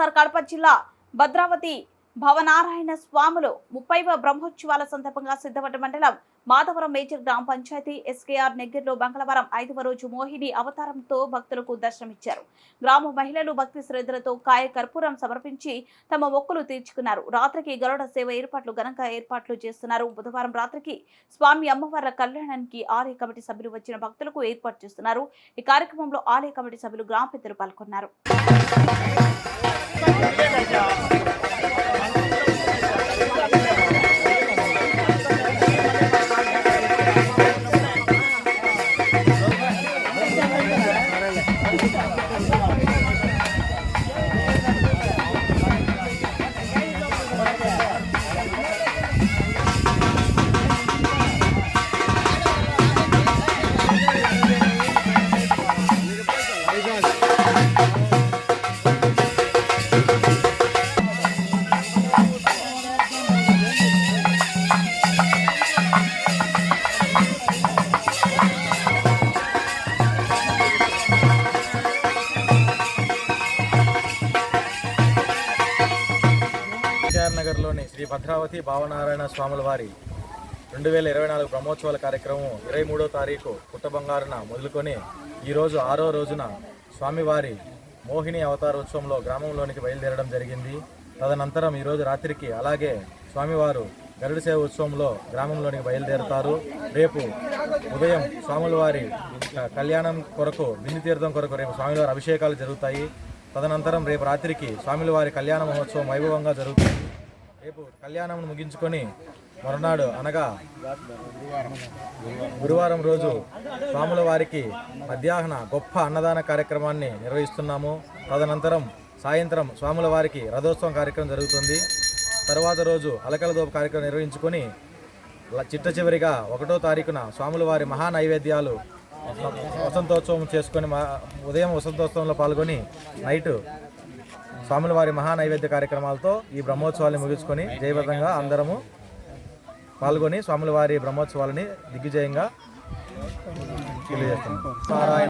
వైఎస్ఆర్ కడప జిల్లా భద్రావతి భవనారాయణ స్వాములు 30వ బ్రహ్మోత్సవాల సందర్భంగా సిద్ధవట మండలం మాధవరం మేజర్ గ్రామ పంచాయతీ ఎస్కేఆర్ నెగ్గర్లో మంగళవారం 5వ రోజు మోహిని అవతారంతో భక్తులకు దర్శనమిచ్చారు. గ్రామ మహిళలు భక్తి శ్రద్ధలతో కాయ కర్పూరం సమర్పించి తమ మొక్కులు తీర్చుకున్నారు. రాత్రికి గరుడ సేవ ఏర్పాట్లు ఘనంగా ఏర్పాట్లు చేస్తున్నారు. బుధవారం రాత్రికి స్వామి అమ్మవార్ల కళ్యాణానికి ఆలయ కమిటీ సభ్యులు వచ్చిన భక్తులకు ఏర్పాటు చేస్తున్నారు. ఈ కార్యక్రమంలో ఆలయ కమిటీ సభ్యులు గ్రామ పెద్దలు పాల్గొన్నారు. నగర్లోని శ్రీ భద్రావతి భావనారాయణ స్వాముల వారి 2024 బ్రహ్మోత్సవాల కార్యక్రమం 23వ తారీఖు పుట్టబంగారున మొదలుకొని ఈరోజు 6వ రోజున స్వామివారి మోహిని అవతారోత్సవంలో గ్రామంలోనికి బయలుదేరడం జరిగింది. తదనంతరం ఈరోజు రాత్రికి అలాగే స్వామివారు గరుడ సేవ ఉత్సవంలో గ్రామంలోనికి బయలుదేరుతారు. రేపు ఉదయం స్వాముల వారి కళ్యాణం కొరకు బిందు తీర్థం కొరకు రేపు స్వామివారి అభిషేకాలు జరుగుతాయి. తదనంతరం రేపు రాత్రికి స్వామిల వారి కళ్యాణ మహోత్సవం వైభవంగా జరుగుతుంది. రేపు కళ్యాణం ముగించుకొని మరునాడు అనగా గురువారం రోజు స్వాముల వారికి మధ్యాహ్న గొప్ప అన్నదాన కార్యక్రమాన్ని నిర్వహిస్తున్నాము. తదనంతరం సాయంత్రం స్వాముల వారికి రథోత్సవం కార్యక్రమం జరుగుతుంది. తరువాత రోజు అలకలదోపు కార్యక్రమం నిర్వహించుకొని చిట్ట చివరిగా 1వ తారీఖున స్వాముల వారి మహా నైవేద్యాలు వసంతోత్సవం చేసుకొని ఉదయం వసంతోత్సవంలో పాల్గొని నైట్ స్వాముల వారి మహా నైవేద్య కార్యక్రమాలతో ఈ బ్రహ్మోత్సవాన్ని ముగించుకొని జయబద్ధంగా అందరము పాల్గొని స్వాముల వారి బ్రహ్మోత్సవాలని దిగ్విజయంగా తెలియజేస్తున్నాం.